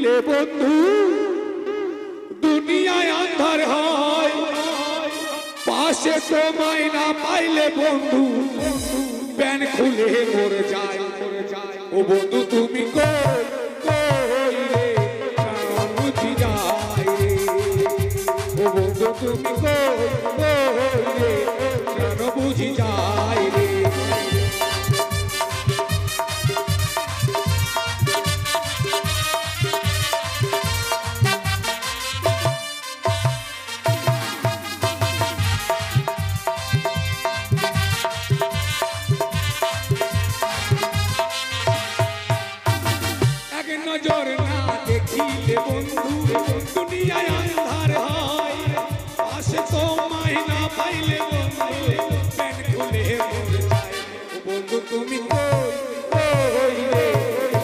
বন্ধু দুনিয়ায় আন্ধার হয়, পাশে তোমায় না পাইলে বন্ধু প্যান খুলে মরে যায়। ও বন্ধু তুমি কই কই রে প্রাণ বুঝি যায় রে, ও বন্ধু তুমি কই কই রে প্রাণ বুঝি যায় রে। নজর না দেখিলে বন্ধু দুনিয়ায় আন্ধার হয়, পাশে তোমায় না পাইলে বন্ধু প্যান খুলে মরে যায়। ও বন্ধু তুমি কই কই রে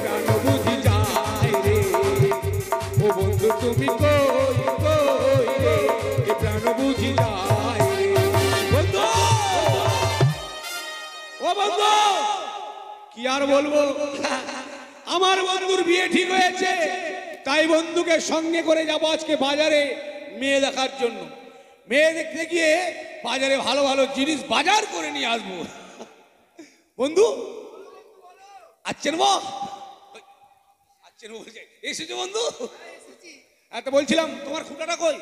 প্রাণ বুঝি যায় রে, ও বন্ধু তুমি কই কই রে প্রাণ বুঝি যায় রে। বন্ধু ও বন্ধু কি আর বলবো, আমার বন্ধুর বিয়ে ঠিক হয়েছে, তাই বন্ধুকে সঙ্গে করে যাবো আজকে বাজারে মেয়ে দেখার জন্য। মেয়ে দেখতে গিয়ে বাজারে ভালো ভালো জিনিস বাজার করে নিয়ে আসবো। বন্ধু আচ্ছেন আচ্ছেন বলছে এসেছো বন্ধু? এত বলছিলাম তোমার খুঁটাটা কই?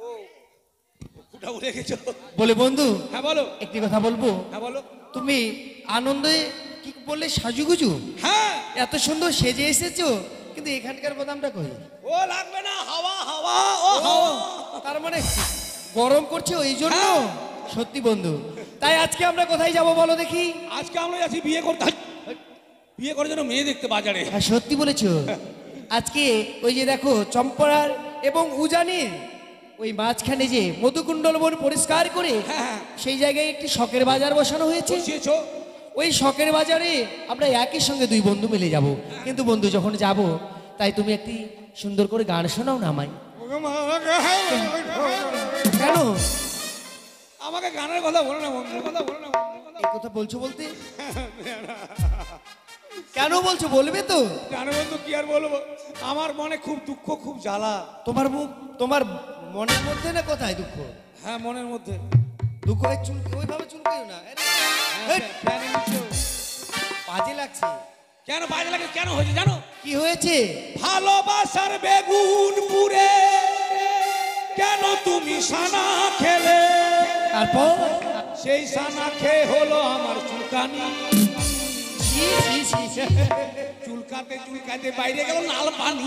ও খুঁটা ভুলে গেছো বলে বন্ধু। হ্যাঁ বলো। একটি কথা বলবো। হ্যাঁ বলো। তুমি আনন্দে কি বললে সাজুগুজু? হ্যাঁ এত সুন্দর সেজে এসেছো, কিন্তু এখানকার বাদামটা কই? ও লাগবে না, হাওয়া হাওয়া ও হাওয়া। তার মানে গরম করছে ওই জন্য? সত্যি বন্ধু, তাই আজকে আমরা কোথায় যাব বলো দেখি? আজকে আমরা যাচ্ছি বিয়ে করতে, বিয়ে করার জন্য মেয়ে দেখতে বাজারে। হ্যাঁ সত্যি বলেছো। আজকে ওই যে দেখো চম্পরার এবং উজানির ওই মাঝখানে যে মধুকুণ্ডল বন পরিষ্কার করে সেই জায়গায় একটি শখের বাজার বসানো হয়েছে। ওই শখের বাজারে আমরা একই সঙ্গে দুই বন্ধু মিলে যাব। কিন্তু বন্ধু যখন যাব, তাই তুমি একটি সুন্দর করে গান শোনাও না আমায়। কেন আমাকে গানের কথা বলো না, বন্ধুর কথা বলো না। এই কথা বলছো বলতে কেন বলছো? বলবে তো। জানো বন্ধু কি আর বলবো, আমার মনে খুব দুঃখ, খুব জ্বালা। তোমার মুখ তোমার মনের মধ্যে না কোথায় দুঃখ? হ্যাঁ মনের মধ্যে দুঃখ। ওইভাবে চুলকেও না, বাজে লাগছে। কেন বাজে লাগে? কেন হয়েছে জানো? কি হয়েছে? ভালোবাসার বেগুন পুরে কেন তুমি সানা খেলে, তারপর সেই সানা খেয়ে হলো আমার চুলকানি। চুলকাতে চুলকাতে বাইরে গেল লাল পানি।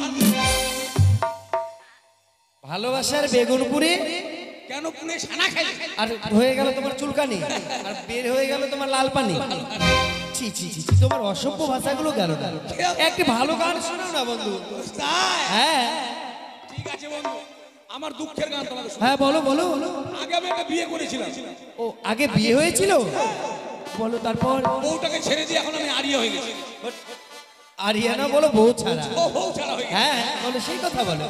ভালোবাসার বেগুন পুরে কেন পুরে সানা খাই, আর হয়ে গেল তোমার চুলকানি, আর বের হয়ে গেল তোমার লাল পানি। ছি ছি ছি, তোমার অসভ্য ভাষাগুলো গেল না। একটি ভালো গান শোনাও না বন্ধু। হ্যাঁ ঠিক আছে বন্ধু, আমার দুঃখের গান তোমাকে। হ্যাঁ বলো বলো বলো। আগে আমি একটা বিয়ে করেছিলাম। ও আগে বিয়ে হয়েছিল? বলো তারপর। বউটাকে ছেড়ে দিয়ে এখন আমি আরিয়া হয়ে গেছি। আরিয়ানা বলো, বউ ছাড়া। ও বউ ছাড়া হয়ে গেছে। হ্যাঁ বলো, সেই কথা বলো।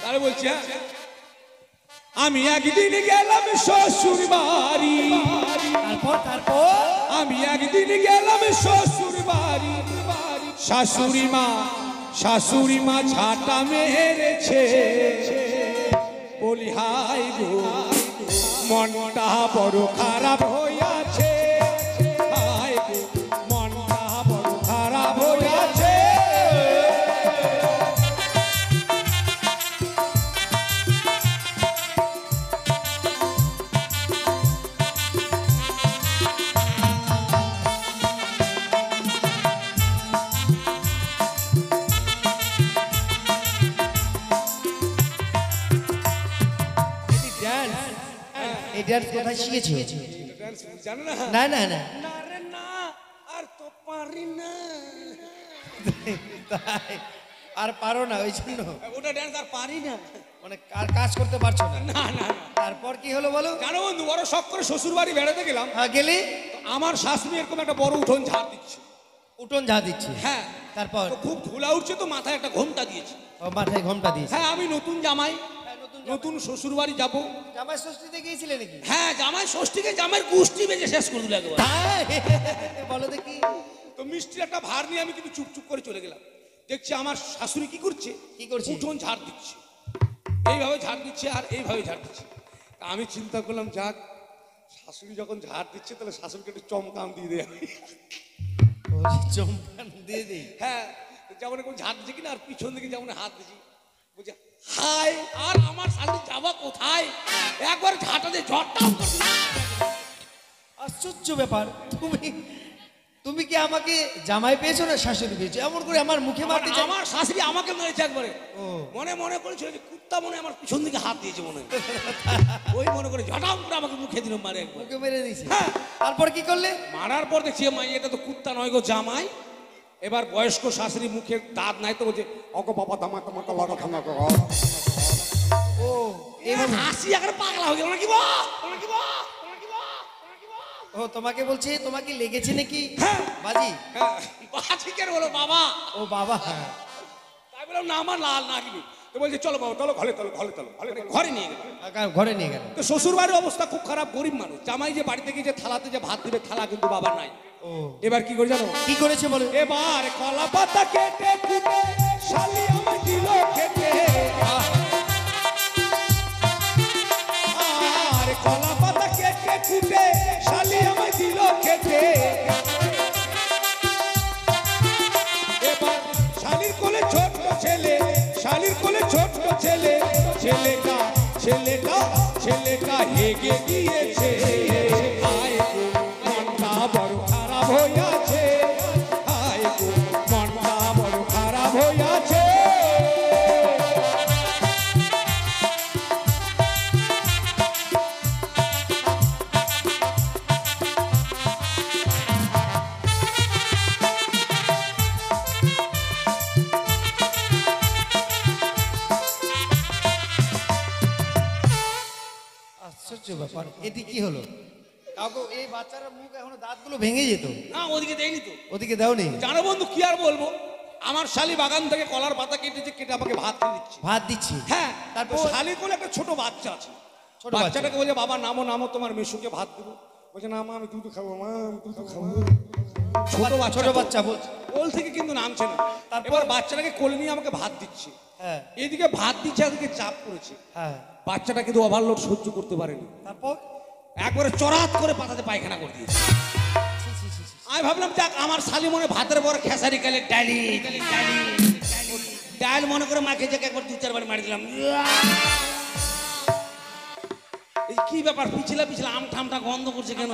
তাহলে বলছি, হ্যাঁ আমি একদিন গেলাম শ্বশুর বাড়ি। তারপর তারপর আমি একদিন গেলাম শ্বশুর বাড়ি। শাশুড়ি মা ছাটা মেরেছে। বলি হাই গো মনটা বড় খারাপ হইয়াছে। হাই গো মনটা বড় খারাপ হইয়াছে। এই ডান্স কোথায় শিখেছো? জানো না? না না না না রে না, আর তো পারি না। আর পারো না ওই জন্য ওটা ডান্স আর পারি না, মানে আর কাজ করতে পারছো না? না না। তারপর কি হলো বলো? জানো বন্ধু, বড় শখ করে শ্বশুর বাড়ি বেড়াতে গেলাম। হ্যাঁ গেলে? আমার শাশুড়ি এরকম একটা বড় উঠোন ঝাড় দিচ্ছে। উঠোন ঝাড় দিচ্ছে? হ্যাঁ। তারপর? তো খুব ধুলা উঠছে, তো মাথায় একটা ঘোমটা দিয়েছে। ও মাথায় ঘোমটা দিয়েছে? হ্যাঁ আমি নতুন জামাই, নতুন শ্বশুর বাড়ি যাবো। জামাই ষষ্ঠীতে গিয়েছিলে নাকি? হ্যাঁ জামাই ষষ্ঠীকে জামাইয়ের গোষ্ঠী বেজে শেষ করে দিল একবার। বলো দেখি। তো মিষ্টির একটা ভার নিয়ে আমি কিন্তু চুপ চুপ করে চলে গেলাম। দেখছি আমার শাশুড়ি কি করছে, কি করছে? উঠোন ঝাড় দিচ্ছে, এইভাবে ঝাড় দিচ্ছে আর এইভাবে ঝাড় দিচ্ছে। তা আমি চিন্তা করলাম, যাক শাশুড়ি যখন ঝাড় দিচ্ছে তাহলে শাশুড়িকে একটু চমকাম দিয়ে দেয়। চম্পান দিয়ে দিই। হ্যাঁ, যেমন এখন ঝাড় দিচ্ছে কিনা আর পিছন দিকে যেমন হাত দিচ্ছি, বলছে হাই, আর আমার শাশুড়ি যাবা কোথায়, একবার ঝাঁটা দিয়ে ঝড়টাও করছে। আশ্চর্য ব্যাপার, তুমি কি আমাকে জামাই পেয়েছো না শাশুড়ি পেয়েছো? এমন করে আমার মুখে মারতে চাই? আমার শাশুড়ি আমাকে মেরেছে একবারে। ও। মনে করেছিল যে কুত্তা মনে হয় আমার পিছন দিকে হাত দিয়েছে মনে হয়। ওই মনে করে ঝটাম করে আমাকে মুখে দিল মারে একবার। মুখে মেরে দিয়েছে। হ্যাঁ। তারপর কি করলে? মারার পর দেখছি মা এটা তো কুত্তা নয় গো, জামাই। এবার বয়স্ক শাশুড়ি মুখে দাঁত নাই তো বলছে অগো বাবা দামা তোমাকে লাগা থামা। ও এইভাবে হাসি একবারে পাগলা হয়ে গেল নাকি বা, নাকি বা, নাকি বা, নাকি বা। ও তোমাকে বলছে তোমাকে লেগেছে নাকি হ্যাঁ। বাজি? হ্যাঁ, বাজি কেন বলো বাবা? ও বাবা। তাই বললাম না আমার লাল নাগিনি। তো বলছে চলো বাবা চলো ঘরে চলো, ঘরে চলো, ঘরে নিয়ে গেল। ঘরে নিয়ে গেল। তো শ্বশুর বাড়ির অবস্থা খুব খারাপ, গরিব মানুষ। জামাই যে বাড়িতে গিয়ে যে থালাতে যে ভাত দিবে, থালা কিন্তু বাবা নাই। ও এবার কি করে জানো? কি করেছে বলো? এবার কলা পাতা কেটে কুটে শালি আমায় দিল খেতে, আর কলা পাতা কেটে কুটে শালি আমায় দিল খেতে। এবার শালির কোলে ছোট্ট ছেলে, শালির কোলে ছোট্ট ছেলে, ছেলেটা হেগে গিয়েছে। আয় গো মনটা বড় খারাপ হইয়াছে, আয় গো মনটা বড় খারাপ হইয়াছে। আশ্চর্য ব্যাপার, এটি কি হলো? কাউকে এই বাচ্চার মুখ এখনো দাঁতগুলো ভেঙে যেত। না ওদিকে দেয়নি তো। ওদিকে দাওনি? জানো বন্ধু কি আর বলবো, আমার শালি বাগান থেকে কলার পাতা কেটেছে, কেটে আমাকে ভাত দিয়ে দিচ্ছে। ভাত দিচ্ছি? হ্যাঁ। তারপর? তারপর শালির কোলে একটা ছোট বাচ্চা আছে, ছোট বাচ্চা? বাচ্চাটাকে বলছে বাবা নামো নামো তোমার মেশুকে ভাত দেবো। বলছে না মা আমি দুধ খাবো, মা আমি দুধ খাবো। ছোট বাচ্চা বলছে। কোল থেকে কিন্তু নামছে না। তারপর? এবার বাচ্চাটাকে কোলে নিয়ে আমাকে ভাত দিচ্ছে। হ্যাঁ এদিকে ভাত দিচ্ছে, এদিকে চাপ করেছে। হ্যাঁ। বাচ্চাটা কিন্তু ওভারলোড সহ্য করতে পারেনি, তারপর? একবারে চড়াত করে পাতাতে পায়খানা করে দিয়েছে। আমি ভাবলাম যাক আমার শালি মনে ভাতের পর খেসারি কালে ডালি ডাল মনে করে মাকে যাকে একবার 2-4 বার মারি দিলাম। এই কি ব্যাপার, পিছলা আমটা গন্ধ করছে কেন?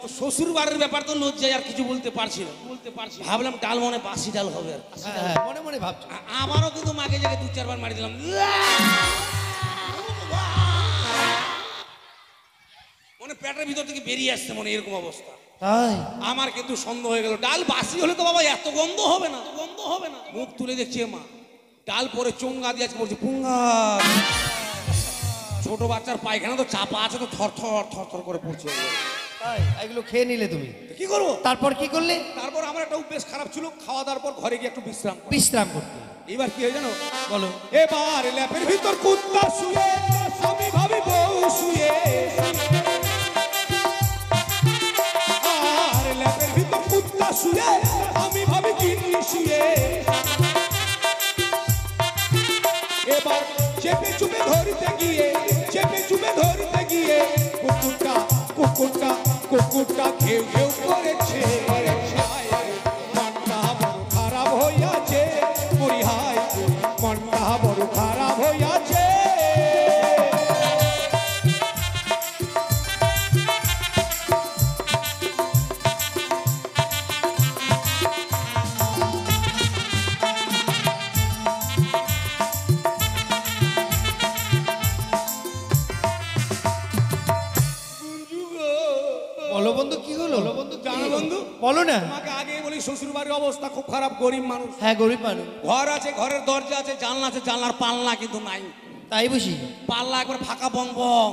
তো শ্বশুর বাড়ির ব্যাপার তো লজ্জায় আর কিছু বলতে পারছি না। ভাবলাম ডাল মনে বাসি ডাল হবে আর। হ্যাঁ, মনে মনে ভাবছো? আমারও কিন্তু মাকে যাকে 2-4 বার মারি দিলাম। মনে পেটের ভিতর থেকে বেরিয়ে আসছে মনে, এরকম অবস্থা। তাই? আমার কিন্তু সন্দেহ হয়ে গেল, ডাল বাসি হলে তো বাবা এত গন্ধ হবে না, মুখ তুলে দেখছি মা ডাল পরে চোঙ্গা দিয়ে আছে, বলছে পুঙ্গা। ছোট বাচ্চার পায়খানা তো চাপা আছে, তো থর করে পড়ছে। তাই? এগুলো খেয়ে নিলে তুমি? কি করবো? তারপর কি করলে? তারপর আমার একটা অভ্যেস খারাপ ছিল, খাওয়া দাওয়ার পর ঘরে গিয়ে একটু বিশ্রাম করতে। এবার কি হয় জানো? বলো। এবার ল্যাপের ভিতর কুত্তা শুয়ে, আমি ভাবি বউ শুয়ে, আর ল্যাপের ভিতর কুত্তা শুয়ে, আমি ভাবি গিন্নি শুয়ে। এবার চেপে চুপে ধরতে গিয়ে কুকুরটা ঘেউ ঘেউ করেছে। মনটা বড় খারাপ হইয়াছে, মরি হায় মনটা বড় খারাপ হইয়াছে। বলো বন্ধু, কি হলো? জানো বন্ধু, বলো না। তোমাকে আগে বলি শ্বশুর বাড়ির অবস্থা খুব খারাপ, গরিব মানুষ। হ্যাঁ, গরিব মানুষ। ঘর আছে, ঘরের দরজা আছে, জানলা আছে, জানলার পাল্লা কিন্তু নাই। তাই বুঝি? পাল্লা একবার ফাঁকা বং বং।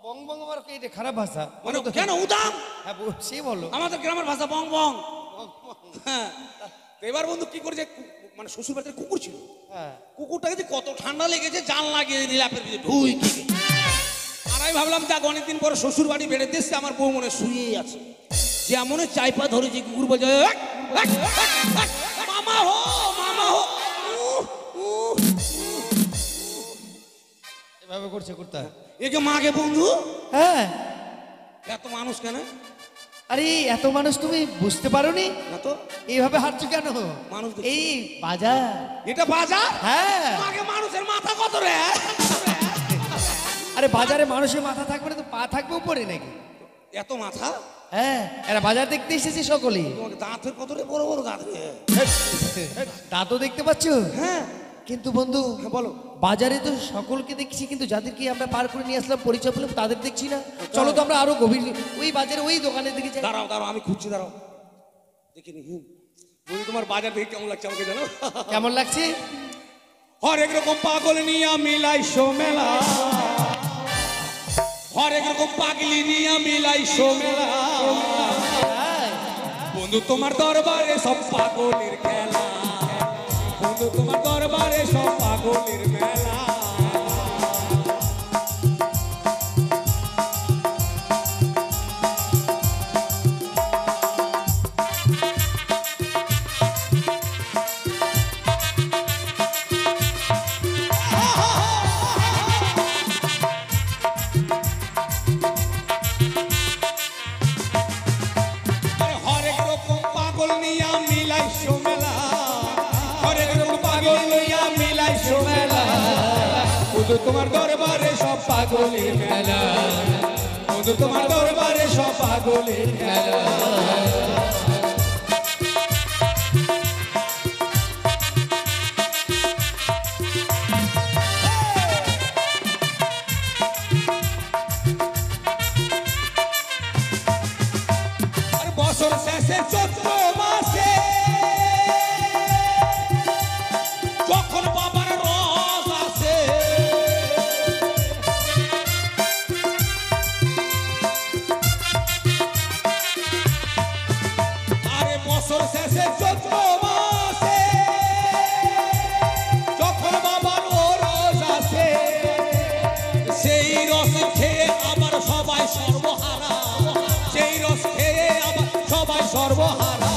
বং বং আবার কি? এটা খারাপ ভাষা। মানে কেন উদাম? হ্যাঁ সে বলো। আমাদের গ্রামের ভাষা বং বং। হ্যাঁ। তো এবার বন্ধু কি করেছে, মানে শ্বশুর বাড়িতে কুকুর ছিল। হ্যাঁ। কুকুরটাকে যে কত ঠান্ডা লেগেছে, জানলা গিয়ে ল্যাপের ভিতরে ঢুই। আর আমি ভাবলাম যাক অনেকদিন পরে শ্বশুর বাড়ি বেড়ে দিচ্ছে, আমার বউ মনে শুয়ে আছে, যে মনে চাইপা ধরেছে। কুকুর বলছে মামা হো তবে করছে করতে হয়। একে মাকে বন্ধু হ্যাঁ এত মানুষ কেন আরে এত মানুষ তুমি বুঝতে পারোনি না তো এইভাবে হাঁটছো কেন? মানুষ দেখছি। এই বাজার। এটা বাজার হ্যাঁ মাকে মানুষের মাথা কত রে আরে বাজারে মানুষের মাথা থাকবে না তো পা থাকবে উপরে নাকি? এত মাথা হ্যাঁ এরা বাজার দেখতে এসেছে সকলেই। তোমাকে দাঁতের কত রে বড় বড় দাঁত রে দাঁতও দেখতে পাচ্ছ? হ্যাঁ কিন্তু বন্ধু হ্যাঁ বলো বাজারে তো সকলকে দেখছি কিন্তু যাদেরকে আমরা পার করে নিয়ে আসলাম পরিচয় পেলাম তাদের দেখছি না। চলো তো আমরা আরো গভীর ওই বাজারে ওই দোকানের দিকে যাই। দাঁড়াও দাঁড়াও আমি খুঁজছি দাঁড়াও দেখিনি বলি তোমার বাজার দেখে কেমন লাগছে আমাকে জানো কেমন লাগছে? হরেক রকম পাগল নিয়া মিলাইছো মেলা হরেক রকম পাগলি নিয়া মিলাইছো মেলা বন্ধু তোমার দরবারে সব পাগলের খেলা বন্ধু তোমার দরবারে সব পাগলের মেলা হরেক রকম পাগল নিয়া মিলাইছো মেলা হরেক রকম পাগল নিয়া মিলাইছো মেলা বন্ধু তোমার দরবারে সব পাগলের মেলা বন্ধু তোমার দরবারে সব পাগলের মেলা আর বছর শেষে চৈত্র মাসে যখন বাবার রস আসে আরে বছর শেষে চৈত্র মাসে যখন বাবার রস আসে সেই রস খেয়ে আবার সবাই সর্বহারা সেই রস খেয়ে আবার সবাই সর্বহারা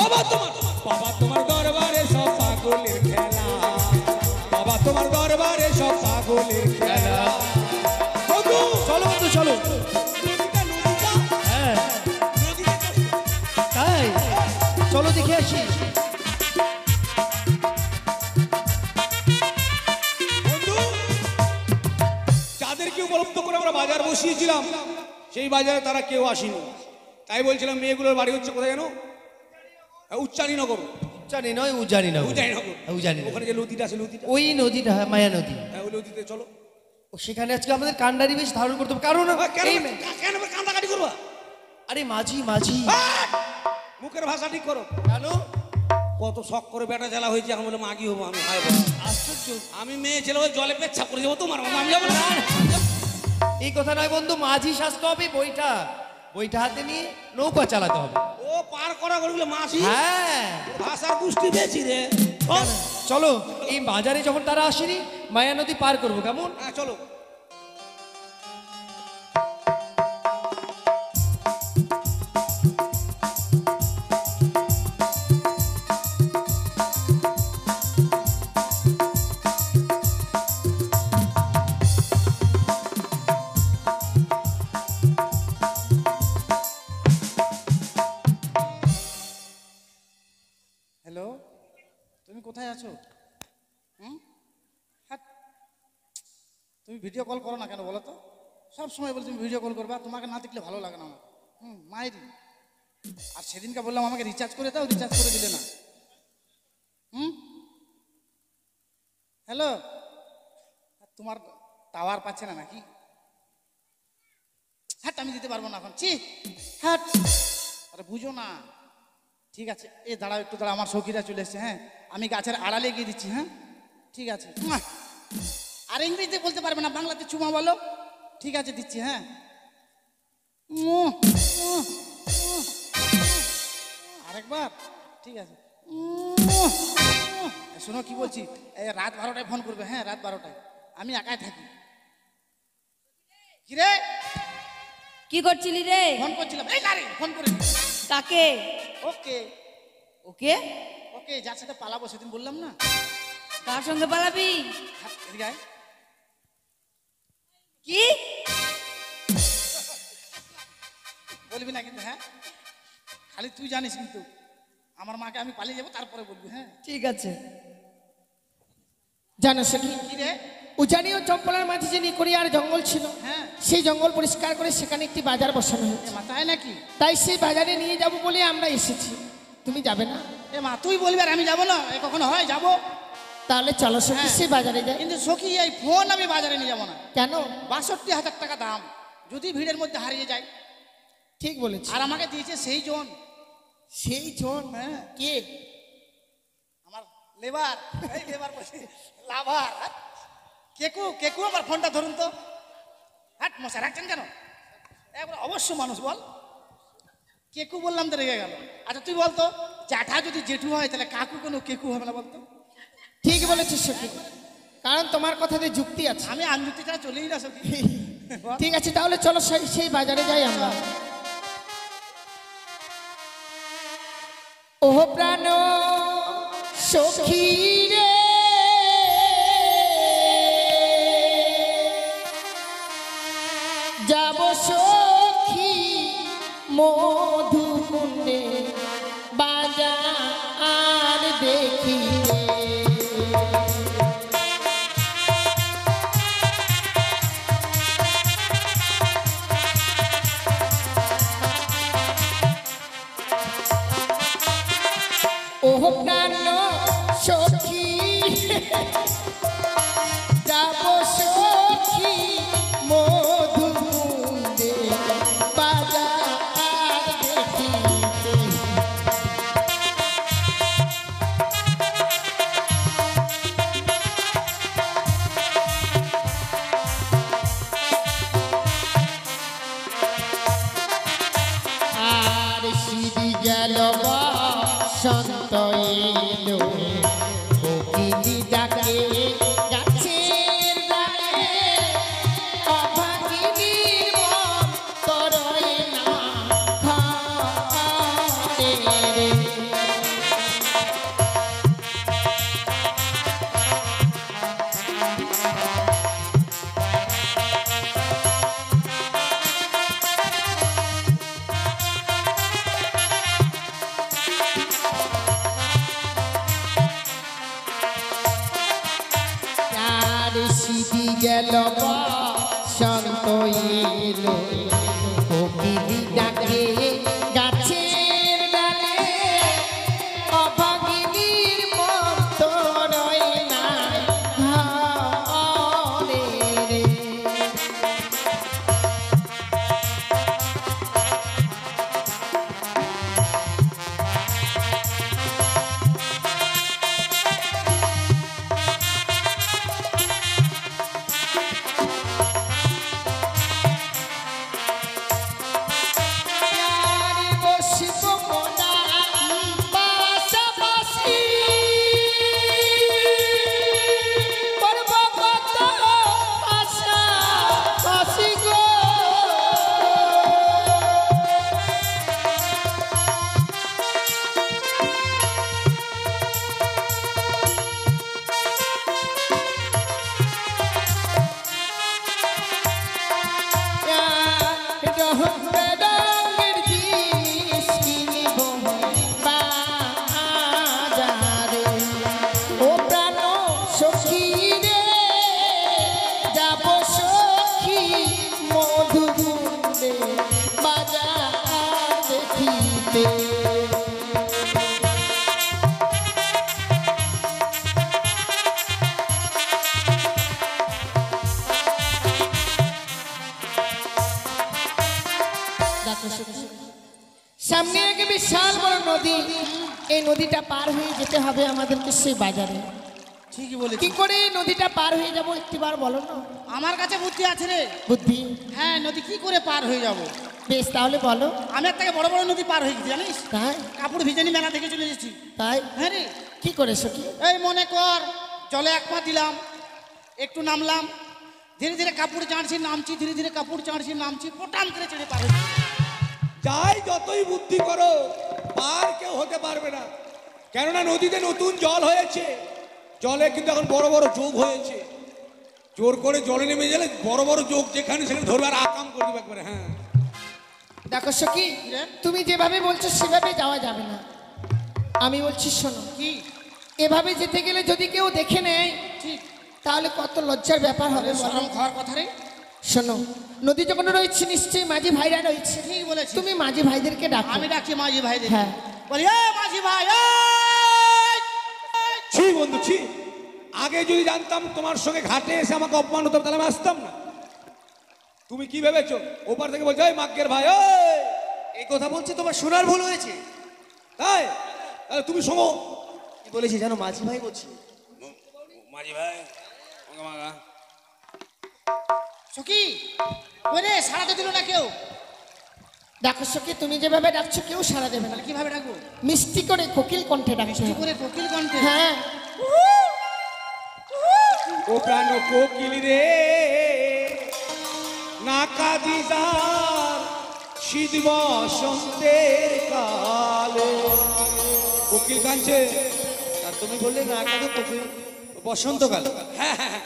বাবা তোমার দরবারে সব পাগলের খেলা বাবা তোমার দরবারে সব পাগলের খেলা বন্ধু চলো বন্ধু চলো। হ্যাঁ তাই চলো দেখে আসি। বন্ধু যাদেরকে উপলব্ধ করে আমরা বাজার বসিয়েছিলাম সেই বাজারে তারা কেউ আসেনি তাই বলছিলাম মেয়েগুলোর বাড়ি হচ্ছে কোথায় জানো উচ্চারীনগর জানি নয় উজানি না উজানিনগর উজানি ওখানে যে নদীটা আছে নদীটা ওই নদীটা মায়া নদী হ্যাঁ ওই নদীতে চলো ও সেখানে আজকে আমাদের কান্ডারি বেশ ধারণ করতে হবে কারণ কেন এই কেন কান্দাকাটি করবা আরে মাঝি মাঝি মুখের ভাষা ঠিক করো কেন কত শখ করে বেটা জ্বালা হয়েছে এখন বলে মাগি হবো আমি হায় বলো আশ্চর্য আমি মেয়ে ছেলে ওই জলে পেচ্ছাপ করে যাবো তোমার মামা আমি যাবো না এই কথা নয় বন্ধু মাঝি সাজতে হবে বইটা বইটা হাতে নিয়ে নৌকা চালাতে হবে। ও পার করা করগুলো মাসি হ্যাঁ ভাষার গোষ্ঠী বেশি রে চলো এই বাজারে যখন তারা আসেনি মায়া নদী পার করবো কেমন? হ্যাঁ চলো হ্যালো তুমি কোথায় আছো? হ্যাঁ তুমি ভিডিও কল করো না কেন বলো তো? সব সময় বলছি তুমি ভিডিও কল করবা, তোমাকে না দেখলে ভালো লাগে না আমার। মায়েরই আর সেদিনকে বললাম আমাকে রিচার্জ করে দাও, রিচার্জ করে দিলে না। হ্যালো তোমার টাওয়ার পাচ্ছে না নাকি? হ্যাঁ আমি দিতে পারবো না এখন। হ্যাঁ আরে বুঝো না। ঠিক আছে এ দাঁড়াও একটু দাঁড়া, আমার সখীরা চলে এসছে। হ্যাঁ আমি গাছের আড়ালে গিয়ে দিচ্ছি। হ্যাঁ ঠিক আছে। আর ইংরেজিতে বলতে পারবে না, বাংলাতে চুমা বলো। ঠিক আছে দিচ্ছি। হ্যাঁ আরেকবার ঠিক আছে। শোনো কি বলছি, রাত 12টায় ফোন করবে। হ্যাঁ রাত 12টায়, আমি একাই থাকি। কি রে কি করছিলি রে? ফোন করছিলাম। এই না রে ফোন করে কাকে? ওকে ওকে ওকে যার সাথে পালাবো সেদিন বললাম না। কার সঙ্গে পালাবি? এদিকে আয়। কি বলবি না কিন্তু, হ্যাঁ খালি তুই জানিস কিন্তু। আমার মাকে আমি পালিয়ে যাবো, তারপরে বলবি। হ্যাঁ ঠিক আছে। জানো সখী, কি রে? উজানি ও চম্পলার মাঝে যে নিকড়িয়ার জঙ্গল ছিল, হ্যাঁ সেই জঙ্গল পরিষ্কার করে সেখানে একটি বাজার বসানো এ হয়েছে। মা, তাই নাকি? তাই সেই বাজারে নিয়ে যাব বলে আমরা এসেছি। তুমি যাবে না? এ মা, তুই বলবি আর আমি যাবো না? এ কখনো হয়? যাবো। তাহলে চলো সখী, হ্যাঁ। সেই বাজারে যাই। কিন্তু সখী, এই ফোন আমি বাজারে নিয়ে যাবো না। কেন? ৬২,০০০ টাকা দাম, যদি ভিড়ের মধ্যে হারিয়ে যায়। ঠিক বলেছি। আর আমাকে দিয়েছে সেই জন, সেই জন? হ্যাঁ কে? আমার লেবার, এই লেবার বলছি, লাভার। কেকু, কেকু আমার ফোনটা ধরুন তো। হাট মশা রাখছেন কেন? একবার অবশ্য মানুষ বল। কেকু বললাম তো রেগে গেল। আচ্ছা তুই বলতো, জ্যাঠা যদি জেঠু হয় তাহলে কাকু কোনো কেকু হবে না বলতো? ঠিক বলেছিস সখী, কারণ তোমার কথাতে যুক্তি আছে। আমি আঞ্জুতি ছাড়া চলেই না সখী। ঠিক আছে, তাহলে চলো সেই বাজারে যাই আমরা। ও প্রাণ সখী রে, যাব সখী মধুকুণ্ডে বাজার দেখিতে। ও প্রাণ সখী, যাব সখী মধুকুণ্ডে বাজার দেখিতে। আর সিঁড়ি গেল বসন্ত এলো, কোকিলি ডাকে গাছের ডালে, অভাগিনীর মন তরয় না ঘরে রে। আর সিঁড়ি গেল বসন্ত এলো, কোকিলি ডাকে গাছের ডালে, অভাগিনীর মন তরয় না ঘরে রে। প্যারি বসিব মোরা পাশাপাশি, করব কত পাশাপাশি গো। রঙের জিনিস কিনিব বাজারে। ও প্রাণ সখী রে, যাব সখী মধুকুণ্ডে বাজার দেখিতে। সামনে এক বিশাল বড় নদী, এই নদীটা পার হয়ে যেতে হবে আমাদেরকে সেই বাজারে। ঠিকই বলেছি। কি করে এই নদীটা পার হয়ে যাব একটিবার বলো না? আমার কাছে বুদ্ধি আছে রে। বুদ্ধি? হ্যাঁ, নদী কি করে পার হয়ে যাব? বেশ, তাহলে বলো। আমি একটা বড় বড় নদী পার হয়ে গেছি জানিস। তাই? কাপড় ভিজানি মেলা থেকে চলে এসেছি। তাই? হ্যাঁ রে। কি করে সখী? এই মনে কর, জলে এক পা দিলাম, একটু নামলাম, ধীরে ধীরে কাপড় চাঁড়ছি নামছি, ধীরে ধীরে কাপড় চাঁড়ছি নামছি, পোটাম করে চেড়ে পার হয়েছি। যাই যতই বুদ্ধি করো, পার কেউ হতে পারবে না। কেননা নদীতে নতুন জল হয়েছে, জলে কিন্তু এখন বড় বড় যোগ হয়েছে। জোর করে জলে নেমে গেলে বড় বড় যোগ যেখানে সেখানে ধরবে আর আকাম করে দেবে একবারে। হ্যাঁ দেখো সখী, তুমি যেভাবে বলছো সেভাবে যাওয়া যাবে না। আমি বলছি শোনো, কি এভাবে যেতে গেলে যদি কেউ দেখে নেয় ঠিক তাহলে কত লজ্জার ব্যাপার হবে বলো। শরম খাওয়ার কথা রে। শোনো, নদী যখন রয়েছে নিশ্চয়ই মাঝি ভাইরা রয়েছে, ঠিক বলেছি। তুমি মাঝি ভাইদেরকে ডাকো। আমি ডাকছি মাঝি ভাইদের। হ্যাঁ। বলি এ মাঝি ভাই, এই! ছি বন্ধু ছি, আগে যদি জানতাম তোমার সঙ্গে ঘাটে এসে আমাকে অপমান হতো তাহলে আমি আসতাম না। তুমি কি ভেবেছো ওপার থেকে বলছো এই মাগ্গের ভাই ওই, এই কথা বলছি তোমার শোনার ভুল হয়েছে। তাই তাহলে তুমি শোনো। কি বলেছি জানো, মাঝি ভাই বলছি। মাঝি ভাই সখী, ওরে সারাতে দিল না কেউ। দেখো সখী, তুমি যেভাবে ডাকছো কেউ সাড়া দেবে না। তাহলে কিভাবে ডাকবো? মিষ্টি করে কোকিল কণ্ঠে ডাকছো। কি করে কোকিল কণ্ঠে? হ্যাঁ, ও প্রাণ কোকিল রে না কাদিদার শীত বসন্তের কালে। কোকিল কাঁদছে আর তুমি বললে না কাঁদে কোকিল বসন্তকাল। হ্যাঁ হ্যাঁ হ্যাঁ।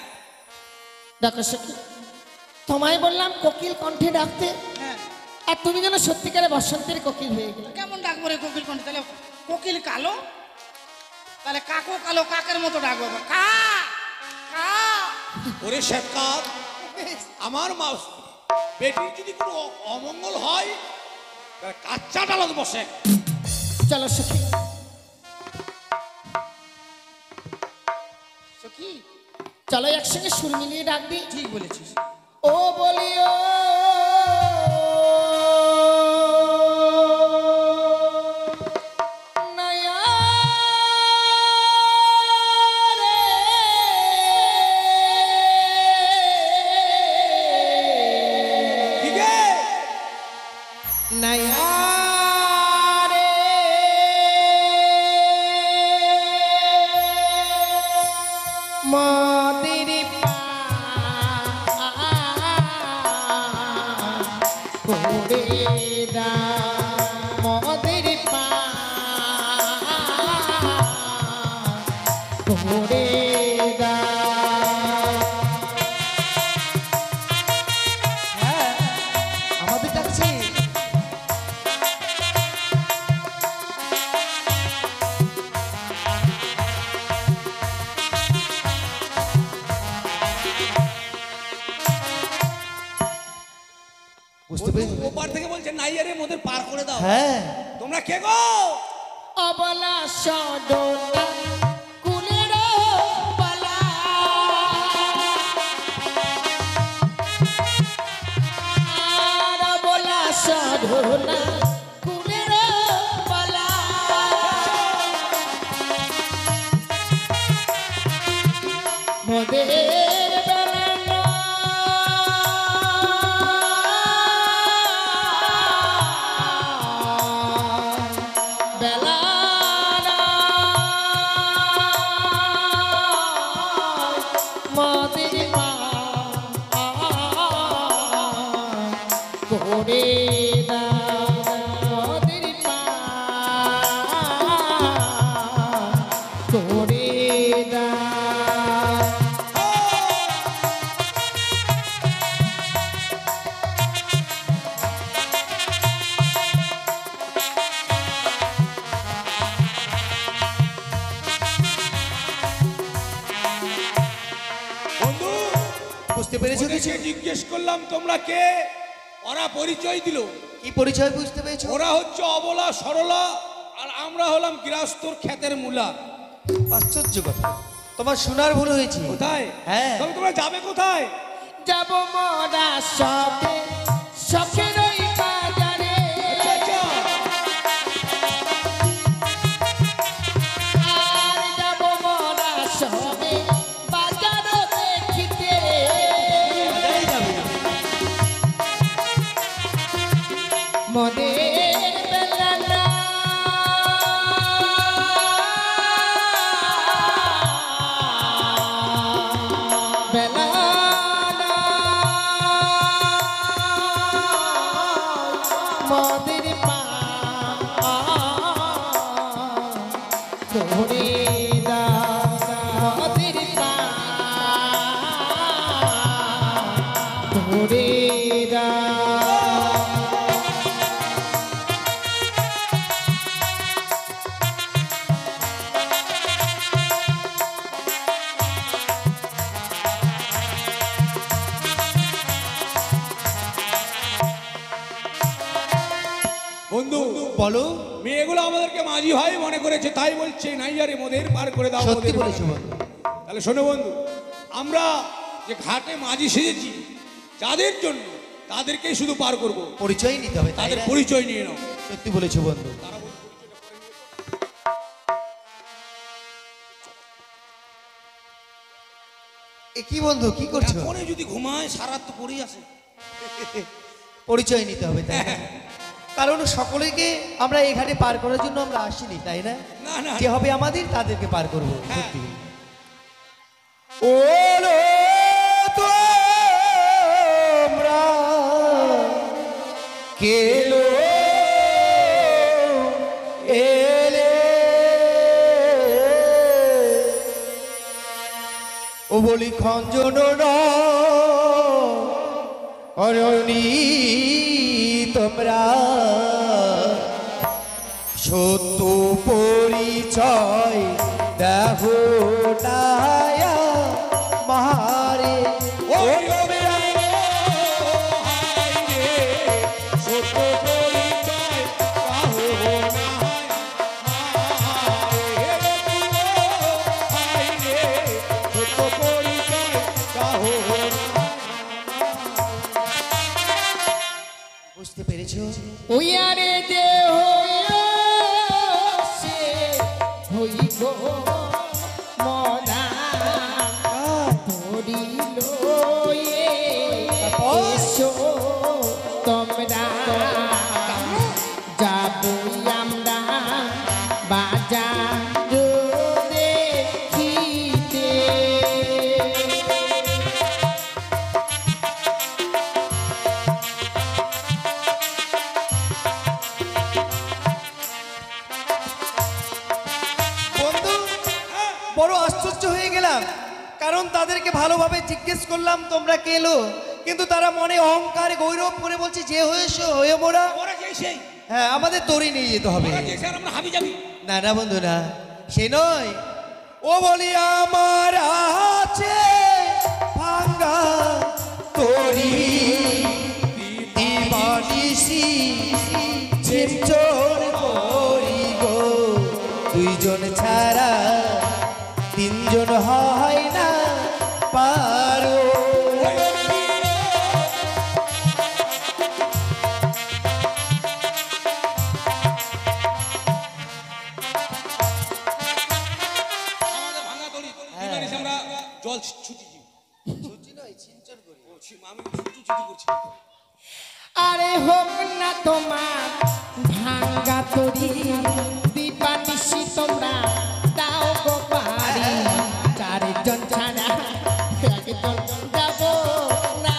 দেখো সখী, তোমায় বললাম কোকিল কণ্ঠে ডাকতে, হ্যাঁ। আর তুমি যেন সত্যিকারে বসন্তের কোকিল হয়ে গেলে। কেমন ডাকবো রে কোকিল কণ্ঠে? তাহলে কোকিল কালো, তাহলে কাকও কালো, কাকের মতো ডাকবো। কা কা। ওরে শেফকাত, আমার মা বেটির যদি কোনো অমঙ্গল হয় তাহলে কাচ্চা ডালত বসে। চলো সখী। সখী, চলো একসঙ্গে সুর মিলিয়ে ডাক দিই। ঠিক বলেছিস। ও বলিও নয়া রে, ঠিক আছে নয়া রে, মদির করে দা, মদির পা করে দা। হ্যাঁ, আমাদের ডাকছে। বুঝতে পেরেছি। ওপার থেকে বলছে নাইয়ারে মোদের পার করে দাও। হ্যাঁ, তোমরা কে গো? অবলা সদনা কুলের পালা, আর অবলা সদনা কুলের পালা, মোদের বেলানা বেলানা মোদের মা করে দা, মোদের মা করে দা। বন্ধু বুঝতে পেরেছো কিছু? ওদেরকে জিজ্ঞেস করলাম তোমরা কে, ওরা পরিচয় দিল। কি পরিচয় বুঝতে পেরেছো? ওরা হচ্ছে অবলা সরলা আর আমরা হলাম গৃহস্থর ক্ষেতের মূলা। আশ্চর্য কথা, তোমার শোনার ভুল হয়েছে। কোথায়? হ্যাঁ। তবে তোমরা যাবে কোথায়? যাব মোরা সবে শখের ওই বাজারে, আচ্ছা আচ্ছা। আর যাব মোরা সবে বাজার দেখিতে, মদের বেলানা বেলানা মদের পা করে দা, মদের পা বলো। মেয়েগুলো আমাদেরকে মাঝি ভাই মনে করেছে, তাই বলছে নাইয়ারে মোদের পার করে দাও। সত্যি মোদের বলেছো পার। বন্ধু। তাহলে শোনো বন্ধু, আমরা যে ঘাটে মাঝি সেজেছি যাদের জন্য, তাদেরকেই শুধু পার করব। পরিচয় নিতে হবে, তাই তাদের না? পরিচয় নিয়ে নাও। সত্যি বলেছো বন্ধু। এ কি বন্ধু, কি করছো? এখনই যদি ঘুমায় সারা রাত তো পড়েই আসে। পরিচয় নিতে হবে, তাই না? কারণ সকলেকে আমরা এখানে পার করার জন্য আমরা আসিনি, তাই না? না না যে হবে আমাদের তাদেরকে পার করবো। সত্যি। ওলো তোমরা কেলো এলে ও বলি খঞ্জন অরণি তোমরা সত্য পরিচয় দেখো নায়া মারে ও তোমরা বুঝতে পেরেছো? ওয়ারে দেহ সে হই গো মনা ধরিল এসো তোমরা যাবো আমরা বাজার দেখিতে। বন্ধু, বড় আশ্চর্য হয়ে গেলাম, কারণ তাদেরকে ভালোভাবে জিজ্ঞেস করলাম তোমরা কে এলো, কিন্তু তারা মনে অহংকার গৌরব করে বলছে যে হয়েছে হয়ে মোরা। ওরা যে সেই, হ্যাঁ, আমাদের দড়ি নিয়ে যেতে হবে। ওরা যে স্যার, আমরা হাবি যাবি। না না বন্ধু, না সে নয়। ও বলি আমার আছে ভাঙ্গা তরি দিবানিসি ঝিমচোর করি গো, দুইজন ছাড়া তিনজন হয় না পারো। আমাদের ভাঙা তরি দিবানিশি আমরা জল ছুটিছি। আমি ছুটি করছি। আরে হোক না তোমার ভাঙ্গা তরি দিবানিশি তোমরা দাও গো পারি, চারজন ছাড়া একজন যাব না।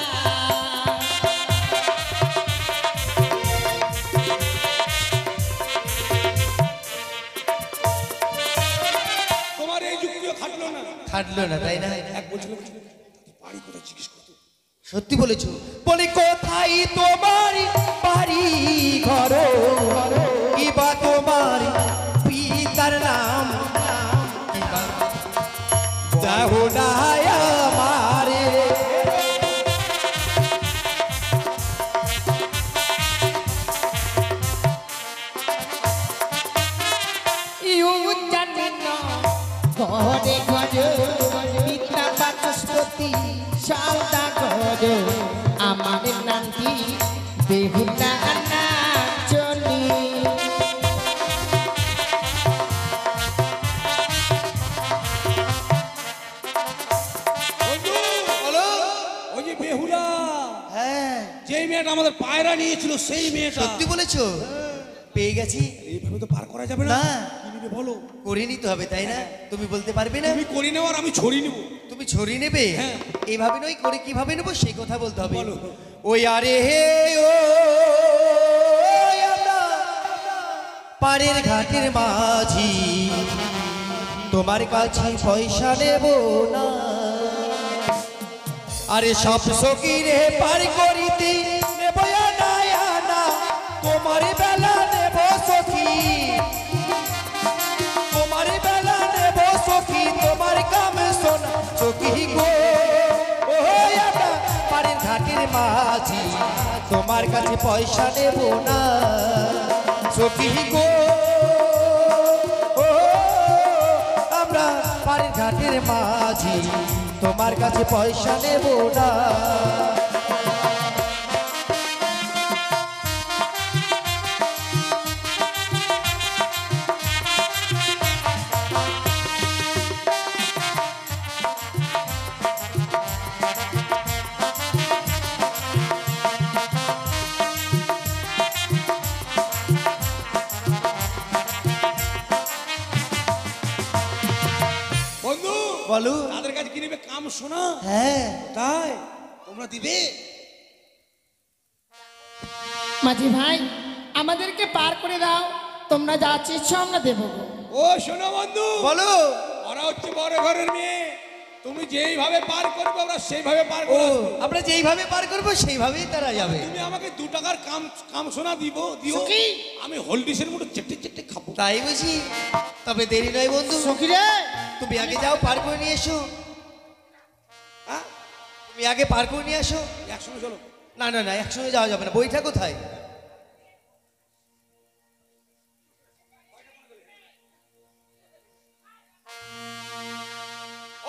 তোমার এই যুক্তিও খাটলো না। খাটলো না, তাই না? এক বছর বাড়ি কোথায় জিজ্ঞেস করতো। সত্যি বলেছো। বলি কোথায় তোমার বাড়ি ঘর, কিবা তোমার পিতার নাম, কিবা যাহো না আমারে। ইউ জানি না ঘরে ঘরে পিতা বাচস্পতি সাউদা ঘরে আমার নাতি বেহুলা নাচনি। বন্ধু, ওই যে বেহুলা, হ্যাঁ, যেই মেয়েটা আমাদের পায়রা নিয়েছিল সেই মেয়েটা। সত্যি বলেছো। পেয়ে গেছি। এইভাবে তো পার করা যাবে না। না, কি নিবে বলো? করে নিতে হবে, তাই না? তুমি বলতে পারবে না? তুমি করি নেওয়ার আমি ছড়ি নেবো। তুমি ছড়ি নেবে? হ্যাঁ। এইভাবে নয়, করে কিভাবে নেবো সেই কথা বলতে হবে। বলো। ওই আরে হে ও আমরা পাড়ের ঘাটের মাঝি, তোমার কাছে পয়সা নেব না। আরে সব সকিরে পার করিতে নেব না, তোমার বেলা নেব সখী, তোমার বেলা নেব সখী, তোমার কামে সোনা সখী গো। ও আমরা পাড়ের ঘাটের মাঝি, তোমার কাছে পয়সা নেব না। সখী গো ও, আমরা বাড়ির ঘাটের মাঝি, তোমার কাছে পয়সা নেব না। বন্ধু বলো। তাদের কাছে কি নেবে? কাম শোনা। হ্যাঁ তাই তোমরা দিবে? মাঝি ভাই আমাদেরকে পার করে দাও, তোমরা যা চেয়েছো আমরা দেবো গো। ও শোনো বন্ধু, বলো। ওরা হচ্ছে বড় ঘরের মেয়ে, তুমি যেইভাবে পার করবে ওরা সেইভাবে পার ও, করবে। আমরা যেইভাবে পার করবো সেইভাবেই তারা যাবে। তুমি আমাকে 2 টাকার কাম শোনা দিও, সখী। আমি হোলডিসের মতো চেটে চেটে খাবো। তাই বুঝি? তবে দেরি নয় বন্ধু, সখী রে, তুমি আগে যাও, পার করে নিয়ে এসো। হ্যাঁ, তুমি আগে পার করে নিয়ে আসো। একসঙ্গে চলো। না না না, একসঙ্গে যাওয়া যাবে না, বইটা কোথায়?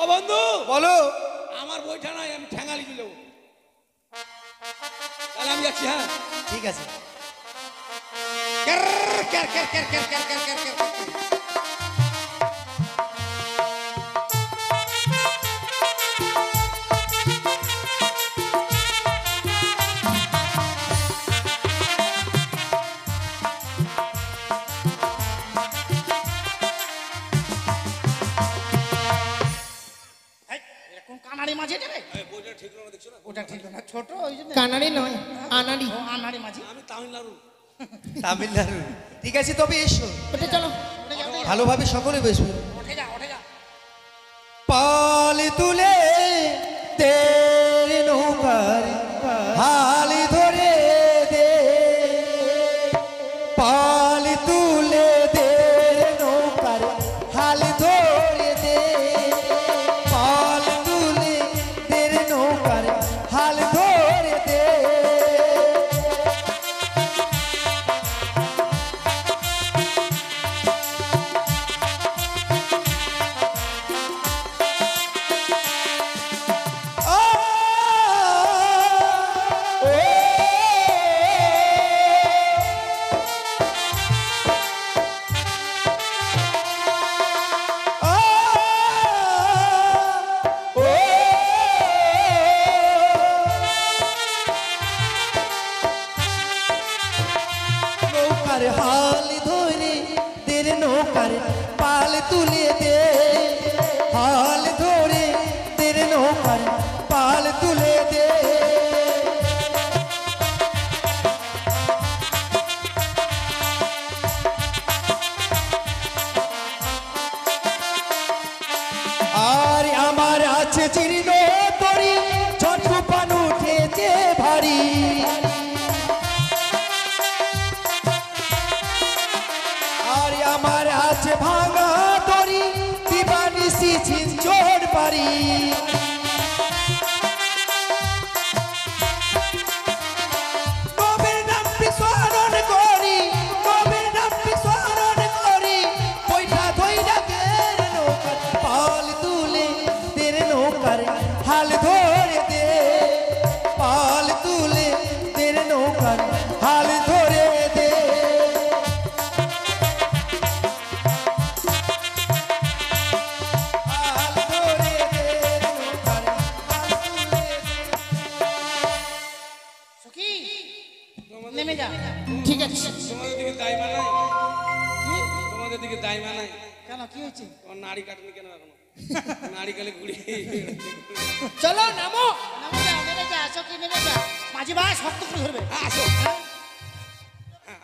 ও বন্ধু বলো। আমার বইটা নাই, আমি ঠ্যাঙালি চলে যাবো। তাহলে আমি যাচ্ছি। হ্যাঁ, ঠিক আছে। Car, car, car, car, car, car, car, car, car, car. এই, এরকম কানাড়ি মাঝি এটা রে? এই বইটা ঠিক না দেখছো না? ওটা ঠিক না, ছোট ওই জন্য। কানাড়ি নয়, আনাড়ি। ও আনাড়ি মাঝি। আমি তামিলনাড়ু। তামিলনাড়ু। ঠিক আছে, তবে এসো, ওটা চলো। উঠে যা, উঠে যা, ভালোভাবে সকলে বসবে। উঠে যা, উঠে যা। পাল তুলে তের নৌকার হাল ধরে দে, পাল তুলে তের নৌকার হাল ধরে দে, পাল তুলে তের নৌকার হাল ধরে দে। নৌকার হাল ধরে দের নৌকার পাল তুলে দে, হাল ধরে দের নৌকার পাল তুলে দে। আর আমার আছে চিহ্ন তরি, ঝটকুপান উঠেছে ভারী। আর আমার আছে ভাঙা তরি, দিবানিসি ঝিনঝড় পারি। কবির নামটি স্মরণ করি, কবির নামটি স্মরণ করি, বৈঠা ধইরা দের নৌকার পাল তুলে দের নৌকার হাল ধরে দে, পাল তুলে দের নৌকার হাল ধরে দে। হাল ধরে দে, নৌকার হাল তুলে দে। সখী, নেমে যা। ঠিক আছে। তোমাদের দিকে দাইমা নাই? তোমাদের দিকে দাইমা নাই? কেন, কি হয়েছে? তোমার নাড়ি কাটেনি কেন এখনো? নাড়ি কালে ঘুরি। চলো নামো। নেমে যা, নেমে যা, সখী নেমে যা। মাঝি ভাই শক্ত করে ধরবে। আসো। হ্যাঁ?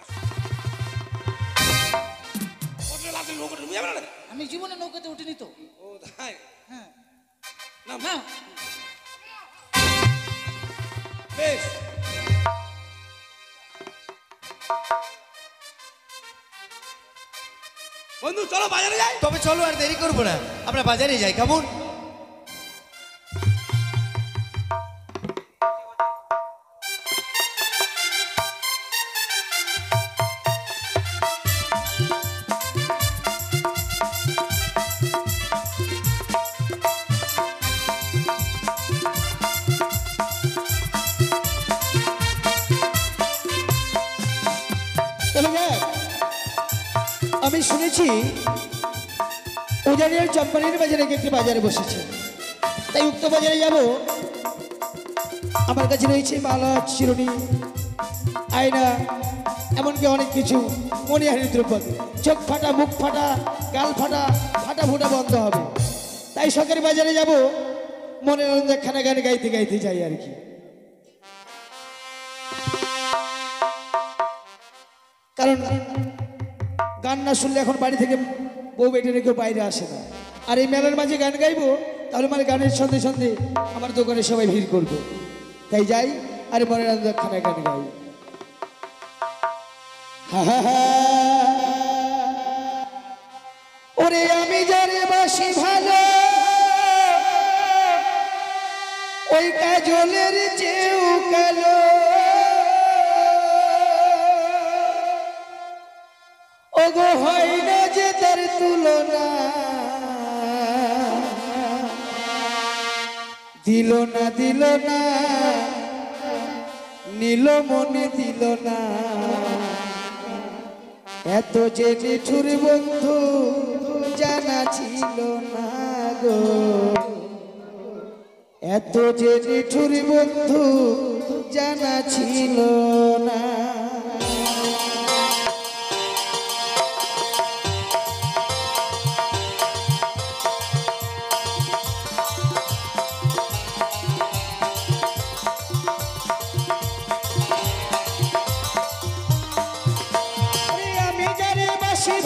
ওটা লাতে নৌকাটা ডুবে যাবে না? আমি জীবনে নৌকাতে উঠিনি তো। ও তাই? হ্যাঁ, না না, বেশ। বন্ধু চলো বাজারে যাই। তবে চলো, আর দেরি করবো না, আমরা বাজারে যাই, কেমন? শুনেছি উজানিয়ার চম্পানির বাজারে একটি বাজারে বসেছে, তাই উক্ত বাজারে যাব। আমার কাছে রয়েছে মালা, শিরোনি, আয়না, এমনকি অনেক কিছু মণিহারি দ্রব্য। চোখ ফাটা, মুখ ফাটা, গাল ফাটা, ফাটা ফুটা বন্ধ হবে। তাই শখের বাজারে যাব, মনের আনন্দে খানা গান গাইতে গাইতে যাই আর কি। কারণ গান না শুনলে এখন বাড়ি থেকে বউ বেটে রেখে বাইরে আসে না। আর এই মেলার মাঝে গান গাইবো, তাহলে মানে গানের সন্ধে সন্ধে আমার দোকানে সবাই ভিড় করবে। তাই যাই আর মনের আনন্দে খানা গান গাই। ওরে আমি যারে বাসি ভালো, ওই কাজলের চেয়েও কালো, ওগো হয় না যে তার তুলনা, দিল না দিল না, নীল মনে দিল না, এত যে নিঠুর বন্ধু জানা ছিল না গো, এত যে নিঠুর বন্ধু জানা ছিল না।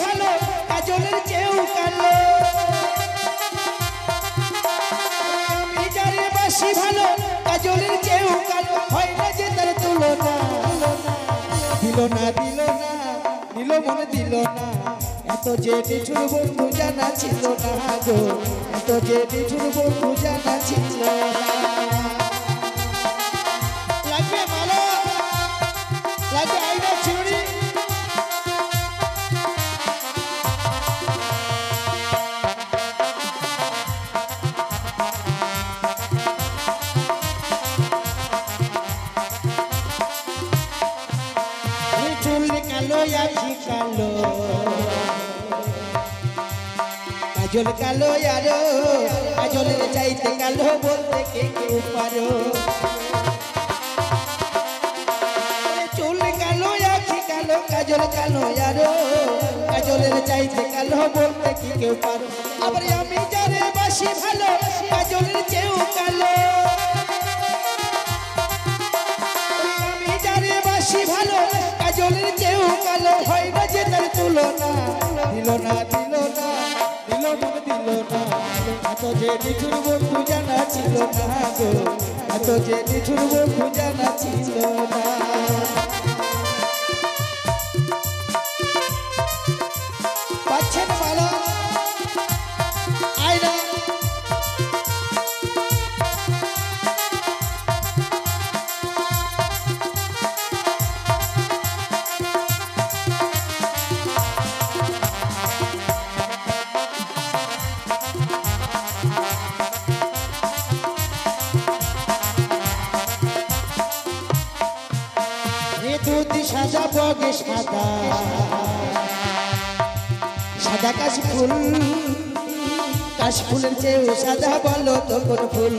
ভালো কাজলের চেয়েও কালো, আমি যারে বাসি ভালো কাজলের চেয়েও কালো, হয় না যে তার তুলনা, দিল না দিল না, দিল মনে দিল না, এত যে নিঠুর বন্ধু জানা ছিল না গো, এত যে নিঠুর বন্ধু জানা ছিল না। লাগবে ভালো, লাগবে আইনা চুরি। কালো কাজল কালো আরো, কাজলের চাইতে কালো বলতে কে কেউ পারো, চুল কালো আখি কালো, কাজল কালো আরো, কাজলের চাইতে কালো বলতে কি কেউ পারো। আবার আমি যারে বাসি ভালো কাজলের চেয়েও কালো, আমি যারে বাসি ভালো কাজলের চেয়েও কালো, হয় না যে তার তুলনা, দিল না দিল না, দিল মনে দিল না, এত যে নিঠুর বন্ধু জানা ছিল না গো, এত যে নিঠুর বন্ধু জানা ছিল না। পাচ্ছেন ভালো আয়না, সাদা বগে সাদা, সাদা কাশফুল, কাশফুলের চেয়েও সাদা বলো তো কোন ফুল,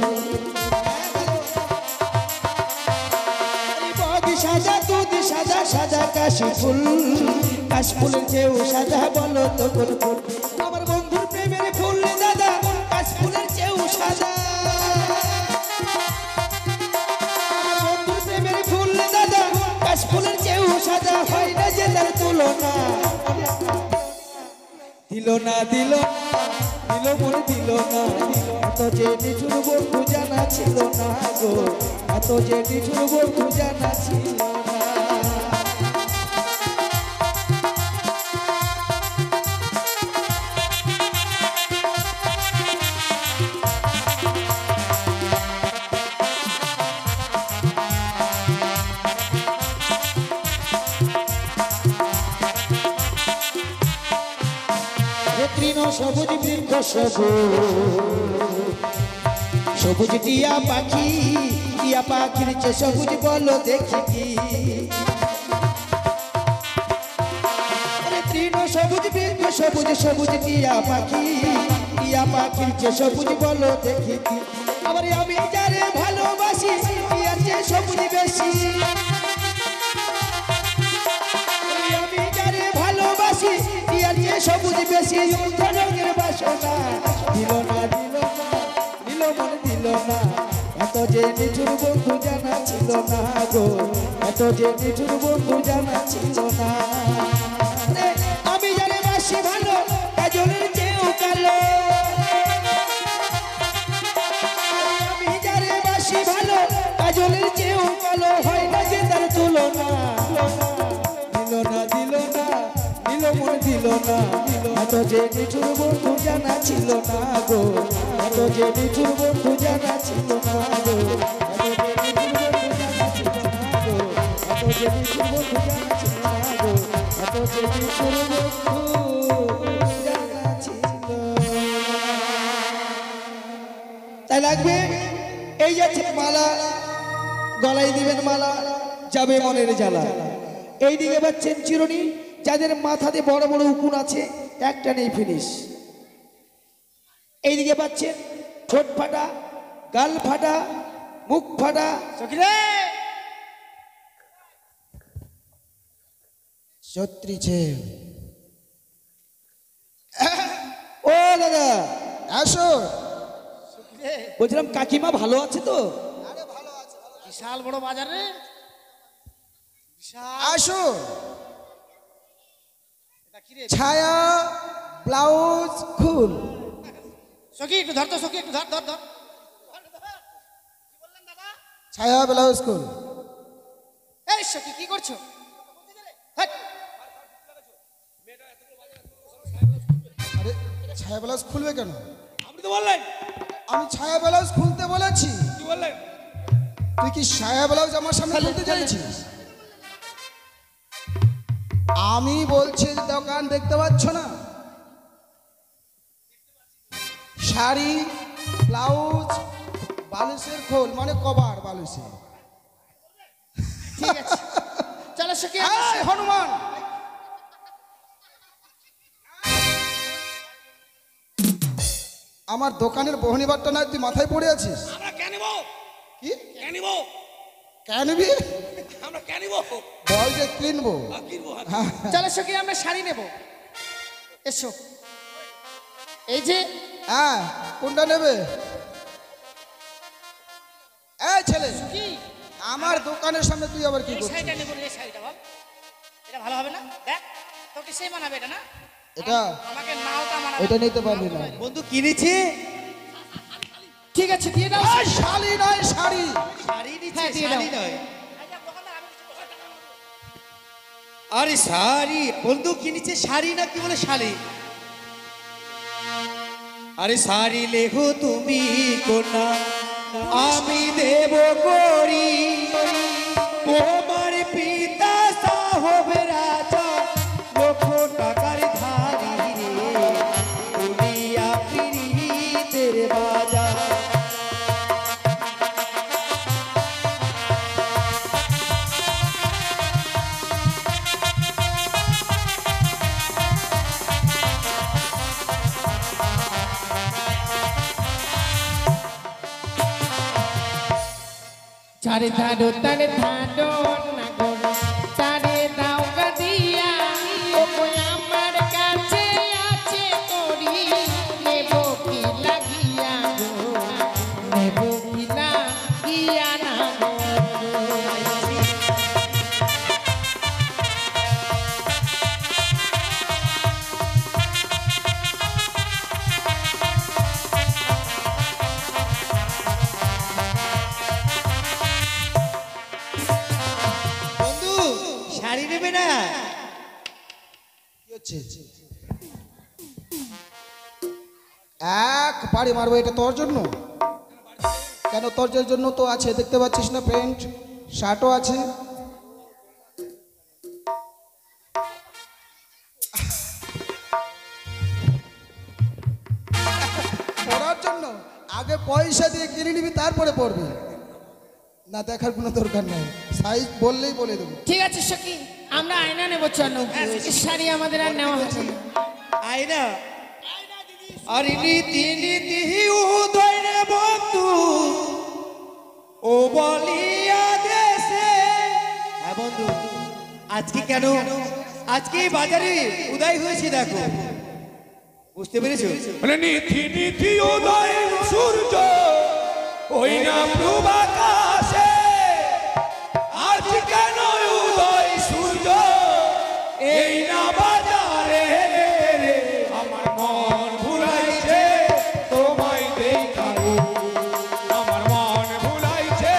বগে সাদা দুধ সাদা, সাদা কাশফুল, কাশফুলের চেয়েও সাদা বলো তো কোন ফুল। আমার বন্ধুর প্রেমের ফুল দাদা, কাশফুলের চেয়েও সাদা, বন্ধুর প্রেমের ফুল দাদা, কাশফুলের চেয়েও সাদা, হয় না যে তার তুলনা, দিল না দিল না, দিল মনে দিল না, এত যে নিঠুর বন্ধু জানা ছিল না গো, এত যে নিঠুর বন্ধু জানা ছিল না। তৃণ সবুজ বৃক্ষ সবুজ টিয়া পাখি, টিয়া পাখির চেয়ে সবুজ বলো দেখি কি, তৃণ সবুজ বৃক্ষ সবুজ সবুজ টিয়া পাখি, টিয়া পাখির চেয়ে সবুজ বলো দেখি কি। আবার আমি যারে ভালোবাসি টিয়ার চেয়ে সবুজ বেশি, আমি যারে ভালোবাসি টিয়ার চেয়ে সবুজ বেশি। রঙের বাসনা দিল না দিল না, দিল মন দিল না। এত যে নিঠুর বন্ধু জানা ছিল না গো, এত যে নিঠুর বন্ধু জানা ছিল না। রে, আমি জানি বাসি ভালো কাজলের চেয়েও কালো, আমি জানি বাসি ভালো কাজলের চেয়েও কালো। হয় না যে তার তুলনা, দিল না দিল না, দিল মন দিল না। এত যে নিঠুর বন্ধু জানা ছিল না গো, এত যে নিঠুর বন্ধু জানা ছিল না গো, এত যে নিঠুর বন্ধু জানা ছিল না গো, এত যে নিঠুর বন্ধু জানা ছিল না গো, এত যে নিঠুর বন্ধু জানা ছিল না। তাই লাগবে এই যাচ্ছে মালা, গলায় দিবেন মালা, যাবে মনের জ্বালা। এইদিকে পাচ্ছেন চিরুনি, যাদের মাথাতে বড় বড় উকুন আছে একটা নেই ফিনিশ। এইদিকে পাচ্ছেন ঠোঁট ফাটা, গাল ফাটা, মুখ ফাটা। ছত্রিছে ও দাদা আসো, বলছিলাম কাকিমা ভালো আছে তো? বিশাল বড় বাজারে আসো। ছায়া ব্লাউজ খুল। সখী একটু ধর তো, সখী একটু ধর ধর ধর। ছায়া ব্লাউজ খুল। এই সখী কি করছো? হাট। আরে ছায়া ব্লাউজ খুলবে কেন? আপনি তো বললেন। আমি ছায়া ব্লাউজ খুলতে বলেছি, কি বললেন? তুই কি ছায়া ব্লাউজ আমার সামনে খুলতে চাইছিস? আমি বলছি দোকান দেখতে পাচ্ছ না, শাড়ি ব্লাউজ বালুসের খোল মানে কভার বালুসের। ঠিক আছে চলো সখী। এই হনুমান, আমার দোকানের বহনিবারটা না তুই মাথায় পড়ে আছিস? আমরা কেন নিব? কি কেন নিব? কেন নিবি? আমরা কেন নিব? বল যে কিনবো। কিনবো। চলো সখী আমরা শাড়ি নেব, এসো। এই যে হ্যাঁ কোনটা নেবে? এই ছেলে, কি আমার দোকানের সামনে তুই আবার কি এই করছিস? শাড়িটা নেব, এই শাড়িটা বল, এটা ভালো হবে না? দেখ তোকে সেই মানাবে এটা না? এটা আমাকে নাওটা মানাবে। এটা নিতে পারবি না। বন্ধু কিনেছে, ঠিক আছে দিয়ে দাও। এই শাড়ি নয় শাড়ি। শাড়ি নিচ্ছে, হ্যাঁ, দিয়ে দাও। শাড়ি নয়। আরে শাড়ি, বন্ধু কিনেছে শাড়ি না কি বলে শাড়ি? আরে শাড়ি লেখো তুমি কোনা, আমি দেব করি। তোমার পিতা সাহেব রাজা, লক্ষ টাকার ধারি রে, দুনিয়া পিরিতের বাজার। চারে ধারো তারে ধারো নাগর, তারে দাও গাদিয়া। ও কই আমার কাছে আছে করি, নেব কি লাগিয়া গো, নেব কি লাগিয়া না গো। বন্ধু শাড়ি নেবে না? কি হচ্ছে? এক বাড়ি মারবো, এটা তোর জন্য। কেন তোর জন্য তো আছে, দেখতে পাচ্ছিস না প্যান্ট শার্টও আছে। পড়ার জন্য আগে পয়সা দিয়ে কিনে নিবি, তারপরে পড়বি। না দেখার কোনো দরকার নাই, সাইজ বললেই বলে দেবো। ঠিক আছে সখী, আমরা আয়না নেবো চলো শাড়ি আমাদের আর নেওয়া হবে না। আয়না আর নীতি নীতি উদয় রে বন্ধু ও বলিয়া দেশে। হ্যাঁ বন্ধু, আজকে কেন আজকে এই বাজারে উদয় হয়েছে দেখো, বুঝতে পেরেছো? বলে নিথি নিথি উদয় সূর্য ওই না প্রভাকাশে, আজ কেন উদয় সূর্য এই না বাজারে রে, আমার মন ভুলাইছে তোমায় দেখাবো, আমার মন ভুলাইছে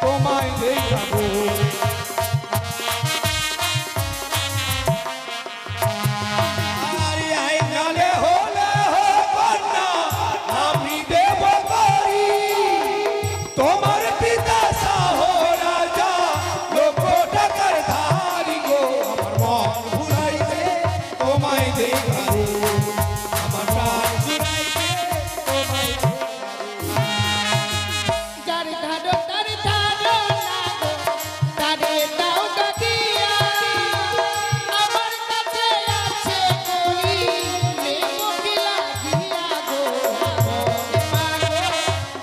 তোমায় দেখাবো। আরে আইনালে হলে হবার না, আমি দেব করি তোমার পিতা শাহ রাজা লক্ষ টাকার ধারি গো, আমার মন ভুলাইছে তোমায় দেখাবো, আমার প্রাণ জুড়াইছে তোমায় যার ধারো তার ধারো লাগো, তারে দাও কাটিয়া, আমার কাছে আছে করি, নেবো কি লাগিয়া গো, মনে মাগো,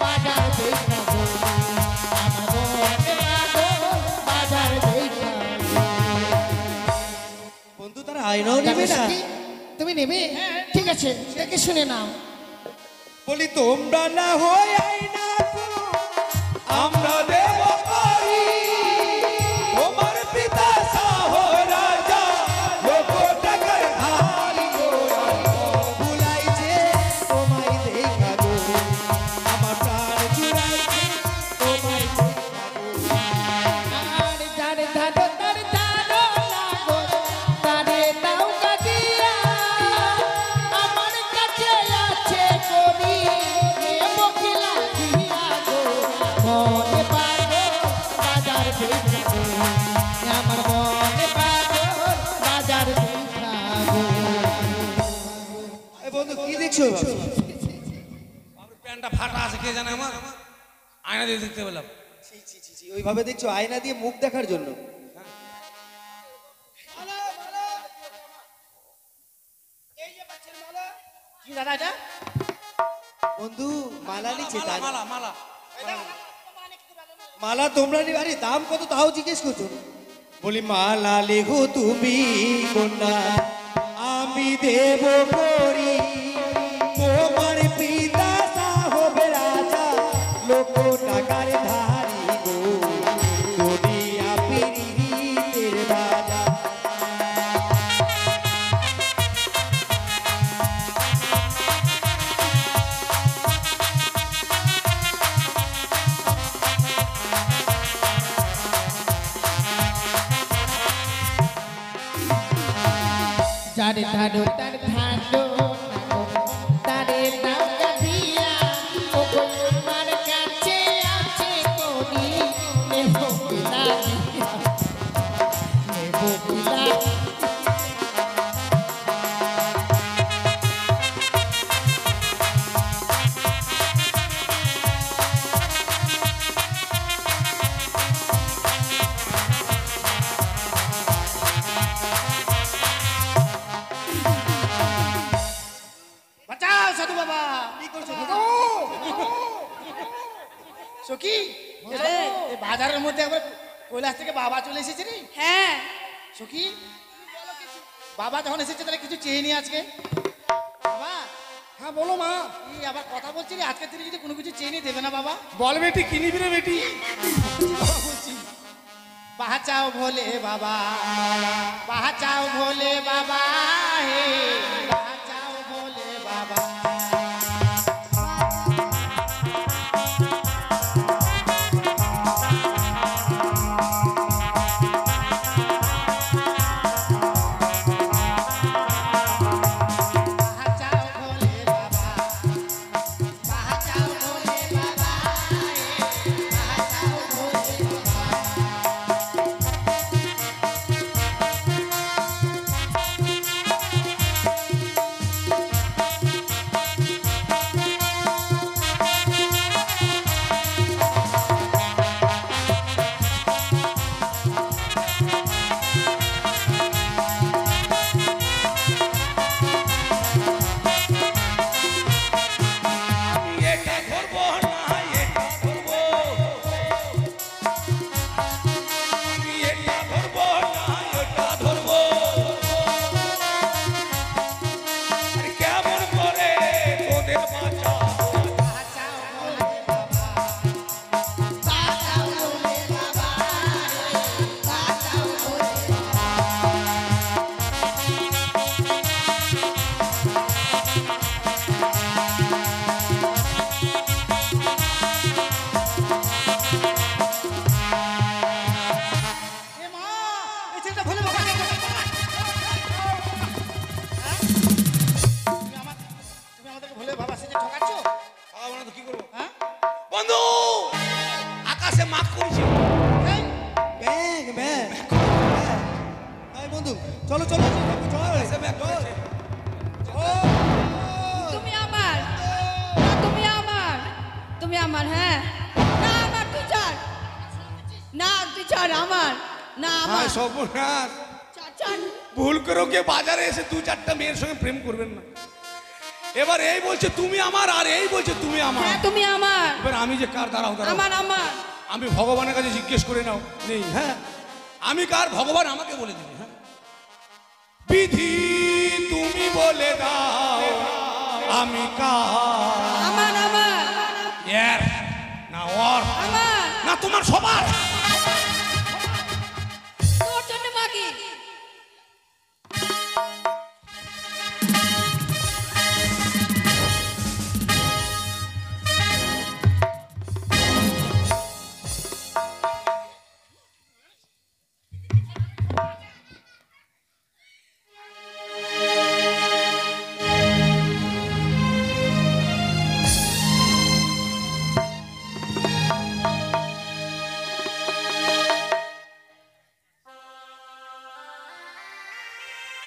বাজার দেখাবো, আমার মনে মাগো, বাজার দেখাবো। বন্ধু তারা আয়নাও নেবে না? তুমি নেবে? ঠিক আছে, দেখে শুনে নাও। বলি তোমরা না হয় আয়না তো, আমরা দেব করি তোমার পিতা শাহ রাজা লক্ষ টাকার ধারি গো, ভুলাইছে তোমায় দেখাবো, আমার প্রাণ জুড়াইছে তোমায় দেখাবো। আর যার ধারো তার ধারো লাগো, তারে দাও কাটিয়া, আমার কাছে আছে করি, নেবো কি লাগিয়া গো, মনে পাগল বাজার দেখাবো, আমার মনে পাগল বাজার দেখাবো। এ বন্ধু কি দেখছো? প্যান্টটা ফাটা আছে কে জানে, আমার আয়না দিয়ে দেখতে পেলাম। ছি, ছি, ছি, ছি, ওইভাবে দেখছো আয়না দিয়ে মুখ দেখার জন্য? কি দাদা এটা? বন্ধু মালা নিচ্ছে মালা তাই মালা মালা মালা তোমরা নিবে? আরে দাম কত তাও জিজ্ঞেস করছো? বলি মালা লেখো তুমি কন্যা, আমি দেব করি তোমার পিতা সাহব রাজা লক্ষ টাকার ধারি গো, দুনিয়া পিরিতের বাজার। যার ধারো তার ধারো লাগো, তারে দাও কাটিয়া, ও গো আমার কাছে আছে করি, নেবো কি লাগিয়া, নেবো কি লাগিয়া। বাঁচাও সাধু বাবা। কি করছো? সখী, এই বাজারের মধ্যে একবার কৈলাস থেকে বাবা চলে এসেছে রে। হ্যাঁ সখী, বাবা যখন এসেছে তাহলে কিছু চেয়ে নি আজকে। বাবা, হ্যাঁ বলো মা। এই আবার কথা বলছি রে, আজকে তিনি যদি কোনো কিছু চেয়ে নিয়ে দেবে না বাবা? বল বেটি কি নিবি রে বেটি? বাবা বলছি, বাঁচাও ভোলে বাবা, বাঁচাও ভোলে বাবা, হে বাঁচাও ভোলে বাবা। বাঁচাও ভোলে বাবা, বাঁচাও ভোলে বাবা, হে বাঁচাও ভোলে বাবা। আমাকে ঠকাচ্ছ? খাওয়াবো না তো কি করবো? হ্যাঁ? বন্ধু আকাশে মাখ করেছি। এই, ব্যাগ ব্যাগ এই বন্ধু চলো চলো চলো আকাশে ব্যাগ করেছে। তুমি আমার না, তুমি আমার, তুমি আমার, হ্যাঁ না আমার, তুই ছাড় না, তুই ছাড় আমার না, আমার হায় সর্বনাশ, ছাড়, ছাড়। ভুল করে কে বাজারে এসে দু চারটা মেয়ের সঙ্গে প্রেম করবেন না। এবার এই বলছে তুমি আমার, আর এই বলছে তুমি আমার। হ্যাঁ তুমি আমার, এবার আমি যে কার দাঁড়াও দাঁড়াও, আমার, আমার আমি ভগবানের কাছে জিজ্ঞেস করে নাও। নেই, হ্যাঁ আমি কার, ভগবান আমাকে বলে দিবে। হ্যাঁ বিধি তুমি বলে দাও আমি কার। আমার, আমার এর না ওর আমার না তোমার সবার।